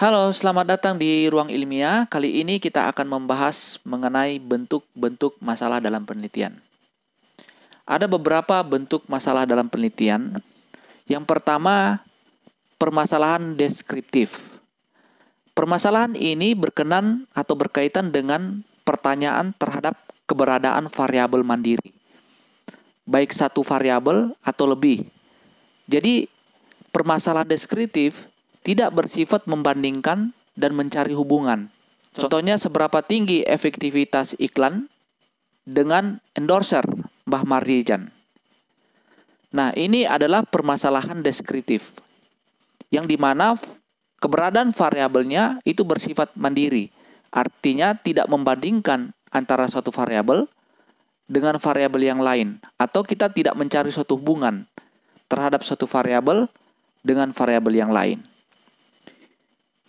Halo, selamat datang di Ruang Ilmiah. Kali ini kita akan membahas mengenai bentuk-bentuk masalah dalam penelitian. Ada beberapa bentuk masalah dalam penelitian. Yang pertama, permasalahan deskriptif. Permasalahan ini berkenan atau berkaitan dengan pertanyaan terhadap keberadaan variabel mandiri, baik satu variabel atau lebih. Jadi, permasalahan deskriptif tidak bersifat membandingkan dan mencari hubungan. Contohnya seberapa tinggi efektivitas iklan dengan endorser Mbah Mardijan. Nah, ini adalah permasalahan deskriptif, yang dimana keberadaan variabelnya itu bersifat mandiri. Artinya tidak membandingkan antara suatu variabel dengan variabel yang lain. Atau kita tidak mencari suatu hubungan terhadap suatu variabel dengan variabel yang lain.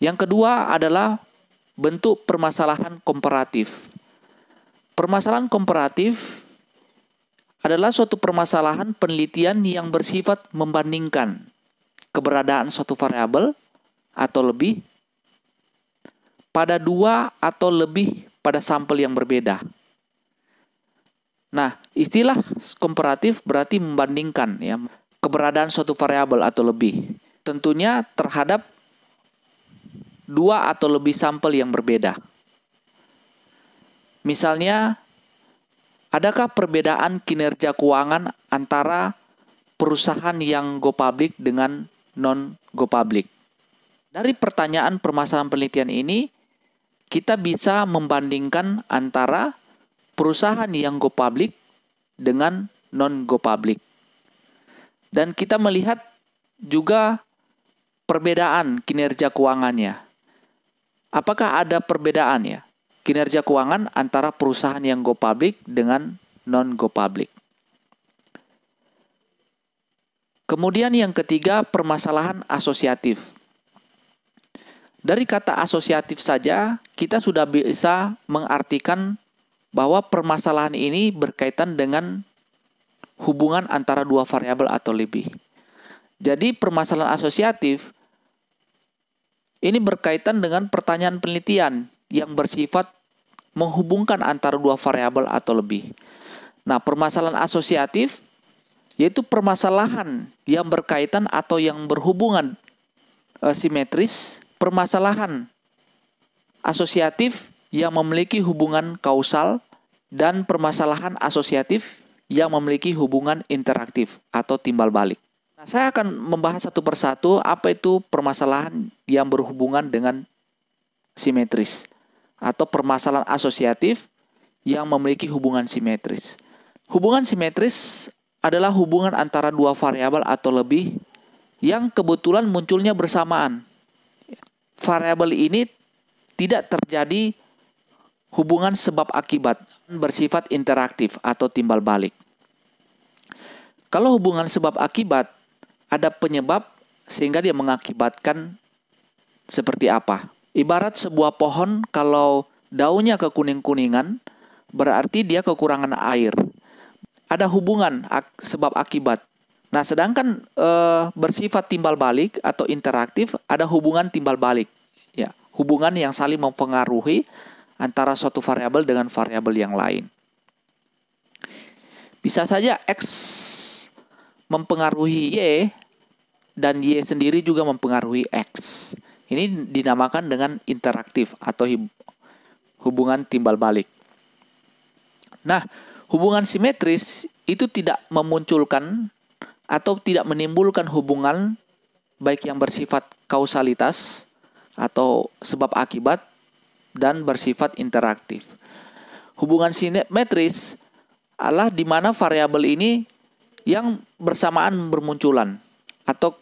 Yang kedua adalah bentuk permasalahan komparatif. Permasalahan komparatif adalah suatu permasalahan penelitian yang bersifat membandingkan keberadaan suatu variabel atau lebih pada dua atau lebih pada sampel yang berbeda. Nah, istilah komparatif berarti membandingkan ya, keberadaan suatu variabel atau lebih. Tentunya terhadap dua atau lebih sampel yang berbeda. Misalnya, adakah perbedaan kinerja keuangan antara perusahaan yang go public dengan non-go public? Dari pertanyaan permasalahan penelitian ini, kita bisa membandingkan antara perusahaan yang go public dengan non-go public. Dan kita melihat juga perbedaan kinerja keuangannya. Apakah ada perbedaan ya kinerja keuangan antara perusahaan yang go public dengan non-go public? Kemudian yang ketiga, permasalahan asosiatif. Dari kata asosiatif saja, kita sudah bisa mengartikan bahwa permasalahan ini berkaitan dengan hubungan antara dua variabel atau lebih. Jadi permasalahan asosiatif ini berkaitan dengan pertanyaan penelitian yang bersifat menghubungkan antara dua variabel atau lebih. Nah, permasalahan asosiatif yaitu permasalahan yang berkaitan atau yang berhubungan simetris, permasalahan asosiatif yang memiliki hubungan kausal, dan permasalahan asosiatif yang memiliki hubungan interaktif atau timbal balik. Nah, saya akan membahas satu persatu apa itu permasalahan yang berhubungan dengan simetris atau permasalahan asosiatif yang memiliki hubungan simetris. Hubungan simetris adalah hubungan antara dua variabel atau lebih yang kebetulan munculnya bersamaan. Variabel ini tidak terjadi hubungan sebab akibat, bersifat interaktif atau timbal balik. Kalau hubungan sebab akibat, ada penyebab sehingga dia mengakibatkan seperti apa? Ibarat sebuah pohon, kalau daunnya kekuning-kuningan, berarti dia kekurangan air. Ada hubungan sebab akibat. Nah, sedangkan bersifat timbal balik atau interaktif, ada hubungan timbal balik. Ya, hubungan yang saling mempengaruhi antara suatu variabel dengan variabel yang lain. Bisa saja X mempengaruhi Y dan Y sendiri juga mempengaruhi X. Ini dinamakan dengan interaktif atau hubungan timbal balik. Nah, hubungan simetris itu tidak memunculkan atau tidak menimbulkan hubungan baik yang bersifat kausalitas atau sebab akibat dan bersifat interaktif. Hubungan simetris adalah di mana variabel ini yang bersamaan bermunculan atau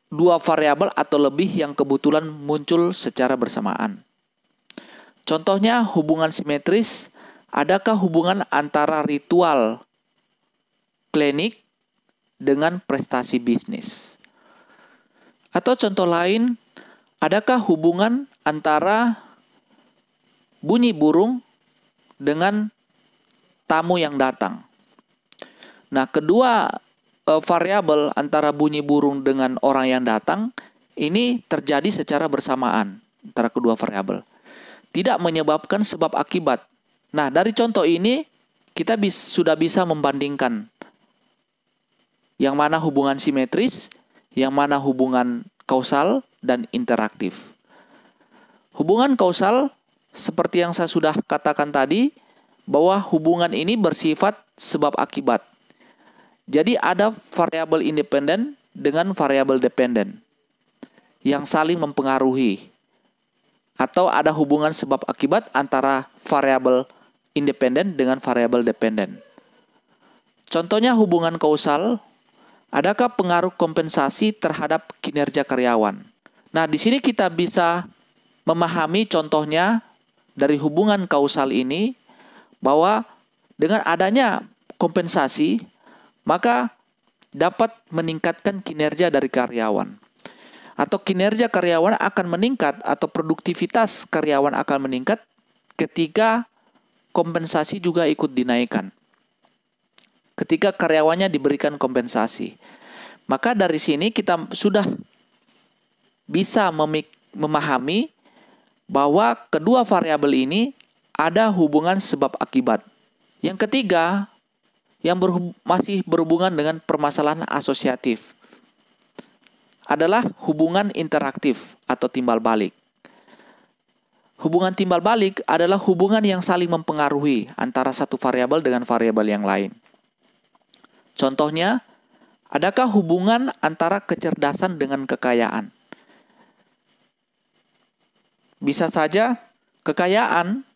dua variabel atau lebih yang kebetulan muncul secara bersamaan. Contohnya hubungan simetris, adakah hubungan antara ritual klinik dengan prestasi bisnis? Atau contoh lain, adakah hubungan antara bunyi burung dengan tamu yang datang? Nah, kedua variabel antara bunyi burung dengan orang yang datang ini terjadi secara bersamaan antara kedua variabel. Tidak menyebabkan sebab akibat. Nah, dari contoh ini kita sudah bisa membandingkan yang mana hubungan simetris, yang mana hubungan kausal dan interaktif. Hubungan kausal seperti yang saya sudah katakan tadi, bahwa hubungan ini bersifat sebab akibat. Jadi ada variabel independen dengan variabel dependen yang saling mempengaruhi. Atau ada hubungan sebab akibat antara variabel independen dengan variabel dependen. Contohnya hubungan kausal, adakah pengaruh kompensasi terhadap kinerja karyawan? Nah, di sini kita bisa memahami contohnya dari hubungan kausal ini, bahwa dengan adanya kompensasi, maka dapat meningkatkan kinerja dari karyawan. Atau kinerja karyawan akan meningkat atau produktivitas karyawan akan meningkat ketika kompensasi juga ikut dinaikkan. Ketika karyawannya diberikan kompensasi. Maka dari sini kita sudah bisa memahami bahwa kedua variabel ini ada hubungan sebab akibat. Yang ketiga, yang masih berhubungan dengan permasalahan asosiatif adalah hubungan interaktif atau timbal balik. Hubungan timbal balik adalah hubungan yang saling mempengaruhi antara satu variabel dengan variabel yang lain. Contohnya, adakah hubungan antara kecerdasan dengan kekayaan? Bisa saja kekayaan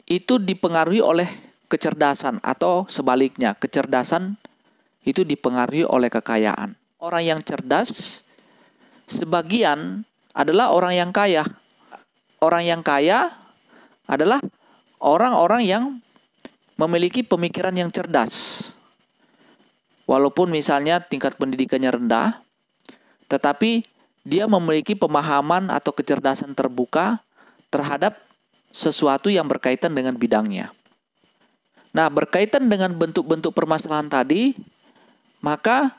itu dipengaruhi oleh kecerdasan atau sebaliknya, kecerdasan itu dipengaruhi oleh kekayaan. Orang yang cerdas sebagian adalah orang yang kaya. Orang yang kaya adalah orang-orang yang memiliki pemikiran yang cerdas. Walaupun misalnya tingkat pendidikannya rendah, tetapi dia memiliki pemahaman atau kecerdasan terbuka terhadap sesuatu yang berkaitan dengan bidangnya. Nah, berkaitan dengan bentuk-bentuk permasalahan tadi, maka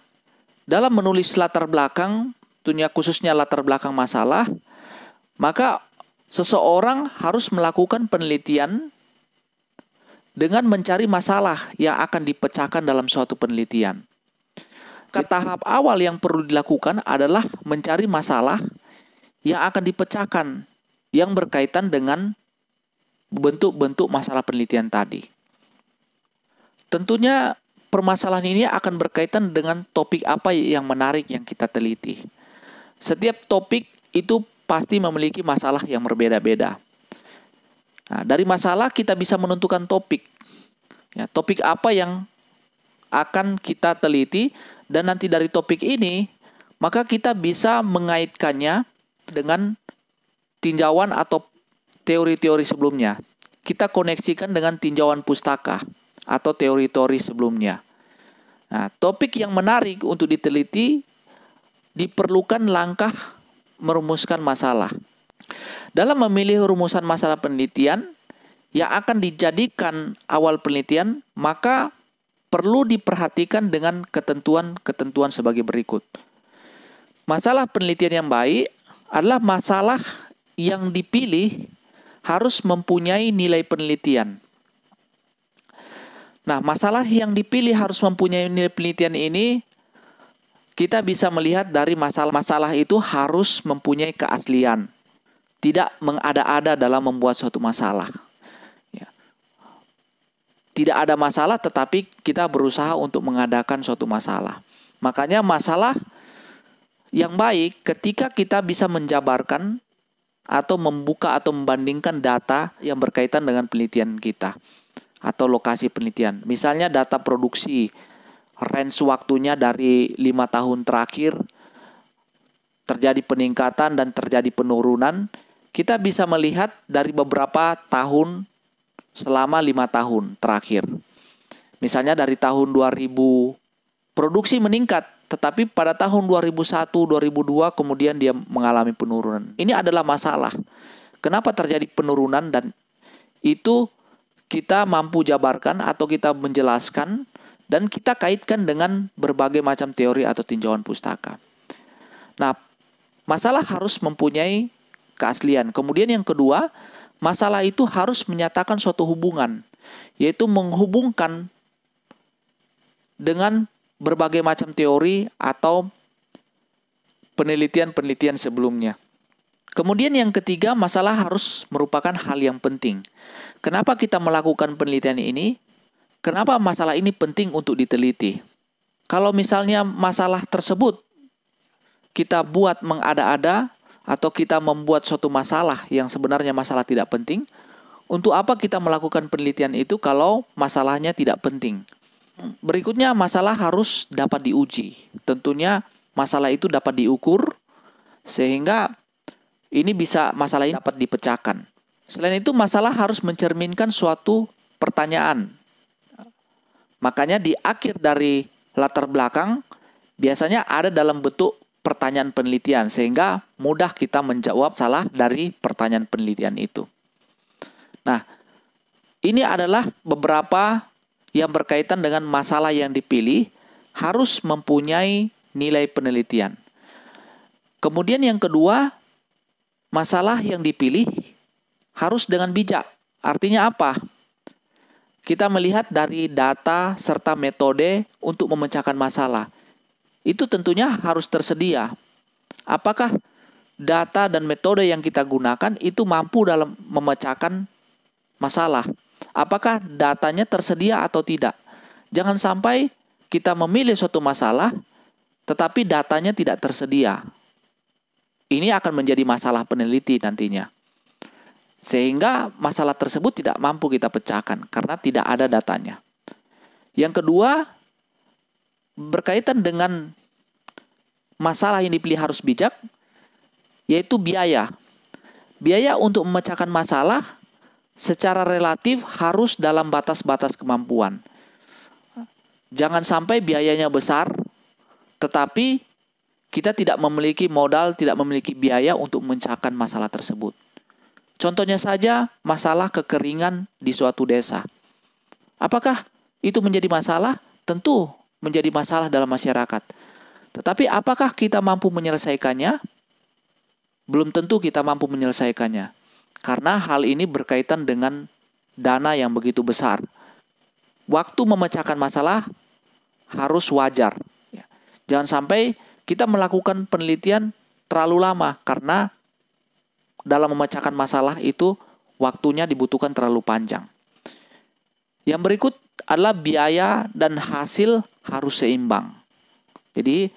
dalam menulis latar belakang, tentunya khususnya latar belakang masalah, maka seseorang harus melakukan penelitian dengan mencari masalah yang akan dipecahkan dalam suatu penelitian. Tahap awal yang perlu dilakukan adalah mencari masalah yang akan dipecahkan yang berkaitan dengan bentuk-bentuk masalah penelitian tadi. Tentunya permasalahan ini akan berkaitan dengan topik apa yang menarik yang kita teliti. Setiap topik itu pasti memiliki masalah yang berbeda-beda. Nah, dari masalah kita bisa menentukan topik. Ya, topik apa yang akan kita teliti, dan nanti dari topik ini maka kita bisa mengaitkannya dengan tinjauan atau teori-teori sebelumnya. Kita koneksikan dengan tinjauan pustaka atau teori-teori sebelumnya. Nah, topik yang menarik untuk diteliti diperlukan langkah merumuskan masalah. Dalam memilih rumusan masalah penelitian yang akan dijadikan awal penelitian, maka perlu diperhatikan dengan ketentuan-ketentuan sebagai berikut. Masalah penelitian yang baik adalah masalah yang dipilih harus mempunyai nilai penelitian. Nah, masalah yang dipilih harus mempunyai nilai penelitian ini kita bisa melihat dari masalah itu harus mempunyai keaslian. Tidak mengada-ada dalam membuat suatu masalah. Ya. Tidak ada masalah tetapi kita berusaha untuk mengadakan suatu masalah. Makanya masalah yang baik ketika kita bisa menjabarkan atau membuka atau membandingkan data yang berkaitan dengan penelitian kita atau lokasi penelitian. Misalnya data produksi, range waktunya dari 5 tahun terakhir terjadi peningkatan dan terjadi penurunan. Kita bisa melihat dari beberapa tahun selama 5 tahun terakhir. Misalnya dari tahun 2000 produksi meningkat, tetapi pada tahun 2001, 2002 kemudian dia mengalami penurunan. Ini adalah masalah. Kenapa terjadi penurunan, dan itu kita mampu jabarkan atau kita menjelaskan dan kita kaitkan dengan berbagai macam teori atau tinjauan pustaka. Nah, masalah harus mempunyai keaslian. Kemudian yang kedua, masalah itu harus menyatakan suatu hubungan, yaitu menghubungkan dengan berbagai macam teori atau penelitian-penelitian sebelumnya. Kemudian yang ketiga, masalah harus merupakan hal yang penting. Kenapa kita melakukan penelitian ini? Kenapa masalah ini penting untuk diteliti? Kalau misalnya masalah tersebut kita buat mengada-ada atau kita membuat suatu masalah yang sebenarnya masalah tidak penting, untuk apa kita melakukan penelitian itu kalau masalahnya tidak penting? Berikutnya, masalah harus dapat diuji. Tentunya masalah itu dapat diukur sehingga masalah ini dapat dipecahkan. Selain itu, masalah harus mencerminkan suatu pertanyaan. Makanya di akhir dari latar belakang biasanya ada dalam bentuk pertanyaan penelitian sehingga mudah kita menjawab salah dari pertanyaan penelitian itu. Nah, ini adalah beberapa yang berkaitan dengan masalah yang dipilih harus mempunyai nilai penelitian. Kemudian yang kedua, masalah yang dipilih harus dengan bijak. Artinya apa? Kita melihat dari data serta metode untuk memecahkan masalah. Itu tentunya harus tersedia. Apakah data dan metode yang kita gunakan itu mampu dalam memecahkan masalah? Apakah datanya tersedia atau tidak? Jangan sampai kita memilih suatu masalah, tetapi datanya tidak tersedia. Ini akan menjadi masalah peneliti nantinya. Sehingga masalah tersebut tidak mampu kita pecahkan karena tidak ada datanya. Yang kedua, berkaitan dengan masalah yang dipilih harus bijak, yaitu biaya. Biaya untuk memecahkan masalah secara relatif harus dalam batas-batas kemampuan. Jangan sampai biayanya besar, tetapi kita tidak memiliki modal, tidak memiliki biaya untuk memecahkan masalah tersebut. Contohnya saja masalah kekeringan di suatu desa. Apakah itu menjadi masalah? Tentu menjadi masalah dalam masyarakat. Tetapi apakah kita mampu menyelesaikannya? Belum tentu kita mampu menyelesaikannya. Karena hal ini berkaitan dengan dana yang begitu besar. Waktu memecahkan masalah harus wajar. Jangan sampai kita melakukan penelitian terlalu lama karena dalam memecahkan masalah itu waktunya dibutuhkan terlalu panjang. Yang berikut adalah biaya dan hasil harus seimbang. Jadi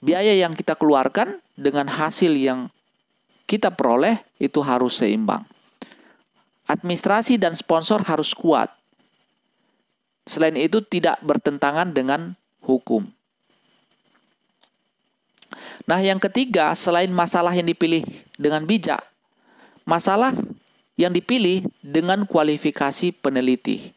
biaya yang kita keluarkan dengan hasil yang kita peroleh itu harus seimbang. Administrasi dan sponsor harus kuat. Selain itu tidak bertentangan dengan hukum. Nah, yang ketiga, selain masalah yang dipilih dengan bijak, masalah yang dipilih dengan kualifikasi peneliti.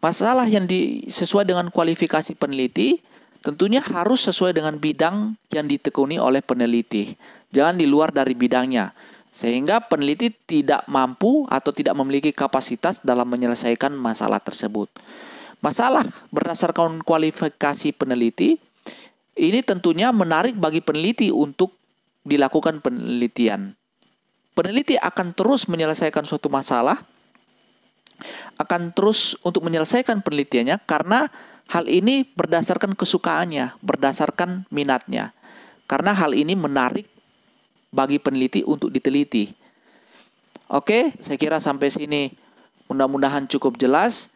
Masalah yang sesuai dengan kualifikasi peneliti tentunya harus sesuai dengan bidang yang ditekuni oleh peneliti. Jangan di luar dari bidangnya. Sehingga peneliti tidak mampu atau tidak memiliki kapasitas dalam menyelesaikan masalah tersebut. Masalah berdasarkan kualifikasi peneliti, ini tentunya menarik bagi peneliti untuk dilakukan penelitian. Peneliti akan terus menyelesaikan suatu masalah, akan terus untuk menyelesaikan penelitiannya karena hal ini berdasarkan kesukaannya, berdasarkan minatnya. Karena hal ini menarik bagi peneliti untuk diteliti. Oke, saya kira sampai sini mudah-mudahan cukup jelas.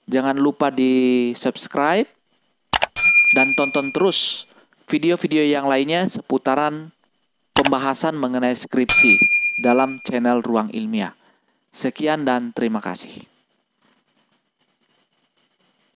Jangan lupa di subscribe dan tonton terus video-video yang lainnya seputaran pembahasan mengenai skripsi dalam channel Ruang Ilmiah. Sekian dan terima kasih.